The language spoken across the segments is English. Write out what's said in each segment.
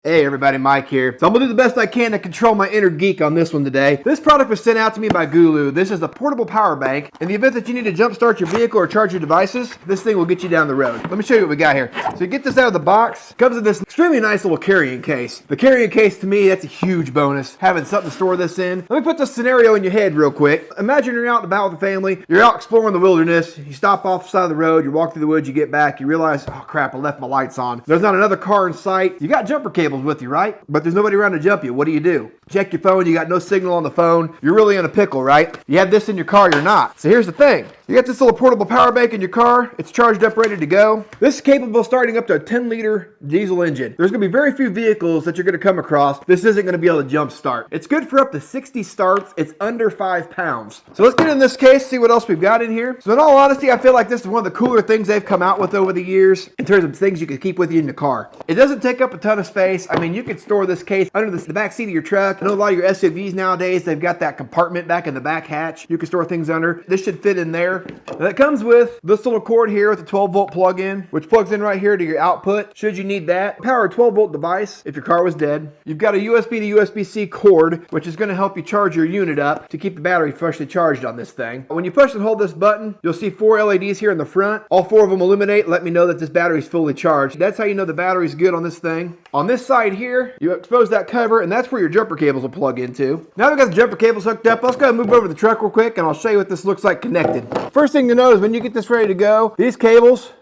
Hey everybody, Mike here. So I'm gonna do the best I can to control my inner geek on this one today. This product was sent out to me by GOOLOO. This is a portable power bank. In the event that you need to jumpstart your vehicle or charge your devices, this thing will get you down the road. Let me show you what we got here. So you get this out of the box. It comes in this extremely nice little carrying case. The carrying case, to me, that's a huge bonus, having something to store this in. Let me put this scenario in your head real quick. Imagine you're out and about with the family. You're out exploring the wilderness. You stop off the side of the road. You walk through the woods. You get back. You realize, oh crap, I left my lights on. There's not another car in sight. You got jumper cables with you, right? But there's nobody around to jump you. What do? Check your phone, you got no signal on the phone. You're really in a pickle, right? You have this in your car, you're not. So here's the thing. You got this little portable power bank in your car. It's charged up, ready to go. This is capable of starting up to a 10-liter diesel engine. There's gonna be very few vehicles that you're gonna come across. This isn't gonna be able to jump start. It's good for up to 60 starts. It's under 5 pounds. So let's get in this case, see what else we've got in here. So in all honesty, I feel like this is one of the cooler things they've come out with over the years in terms of things you can keep with you in the car. It doesn't take up a ton of space. I mean, you could store this case under the back seat of your truck. I know a lot of your SUVs nowadays, they've got that compartment back in the back hatch you can store things under. This should fit in there. And it comes with this little cord here with a 12-volt plug-in, which plugs in right here to your output, should you need that. Power a 12-volt device if your car was dead. You've got a USB to USB-C cord, which is going to help you charge your unit up to keep the battery freshly charged on this thing. When you push and hold this button, you'll see 4 LEDs here in the front. All 4 of them illuminate, let me know that this battery is fully charged. That's how you know the battery's good on this thing. On this side here, you expose that cover, and that's where your jumper cables will plug into. Now we've got the jumper cables hooked up, let's go ahead and move over to the truck real quick, and I'll show you what this looks like connected. First thing to know is when you get this ready to go, these cables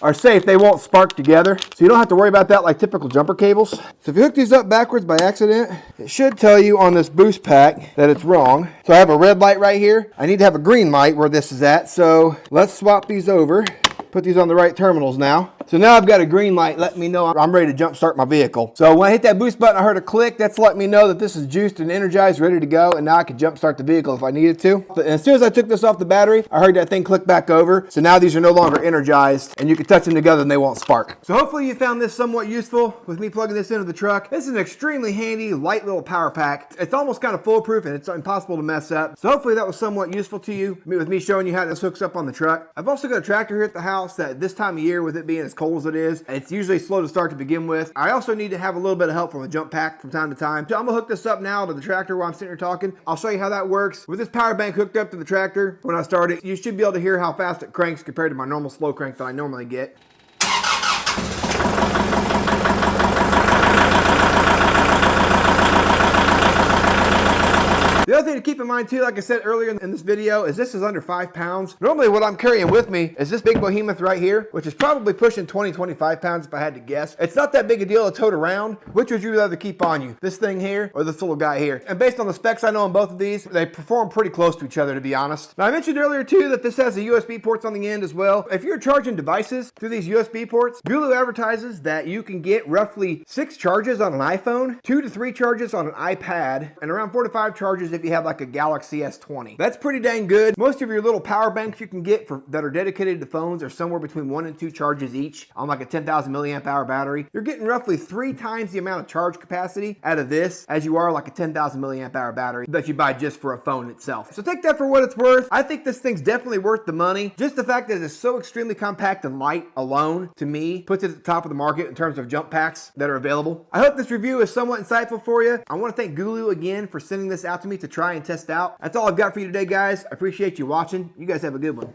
are safe. They won't spark together, so you don't have to worry about that like typical jumper cables. So if you hook these up backwards by accident, it should tell you on this boost pack that it's wrong. So I have a red light right here. I need to have a green light where this is at, so let's swap these over. Put these on the right terminals now. So now I've got a green light letting me know I'm ready to jump start my vehicle. So when I hit that boost button, I heard a click. That's letting me know that this is juiced and energized, ready to go, and now I can jump start the vehicle if I needed to. And as soon as I took this off the battery, I heard that thing click back over. So now these are no longer energized, and you can touch them together and they won't spark. So hopefully you found this somewhat useful with me plugging this into the truck. This is an extremely handy, light little power pack. It's almost kind of foolproof and it's impossible to mess up. So hopefully that was somewhat useful to you with me showing you how this hooks up on the truck. I've also got a tractor here at the house that this time of year, with it being as cold as it is, it's usually slow to start to begin with. I also need to have a little bit of help from a jump pack from time to time. So I'm gonna hook this up now to the tractor while I'm sitting here talking. I'll show you how that works. With this power bank hooked up to the tractor, when I start it, you should be able to hear how fast it cranks compared to my normal slow crank that I normally get. The other thing to keep in mind too, like I said earlier in this video, is this is under 5 pounds. Normally what I'm carrying with me is this big behemoth right here, which is probably pushing 20-25 pounds if I had to guess. It's not that big a deal to tote around. Which would you rather keep on you? This thing here or this little guy here? And based on the specs I know on both of these, they perform pretty close to each other, to be honest. Now I mentioned earlier too that this has the USB ports on the end as well. If you're charging devices through these USB ports, GOOLOO advertises that you can get roughly 6 charges on an iPhone, 2 to 3 charges on an iPad, and around 4 to 5 charges if you have like a Galaxy S20. That's pretty dang good. Most of your little power banks you can get that are dedicated to phones are somewhere between 1 and 2 charges each on like a 10,000 milliamp hour battery. You're getting roughly 3 times the amount of charge capacity out of this as you are like a 10,000 milliamp hour battery that you buy just for a phone itself. So take that for what it's worth. I think this thing's definitely worth the money. Just the fact that it's so extremely compact and light alone, to me, puts it at the top of the market in terms of jump packs that are available. I hope this review is somewhat insightful for you. I want to thank GOOLOO again for sending this out to me to try and test out. That's all I've got for you today, guys. I appreciate you watching. You guys have a good one.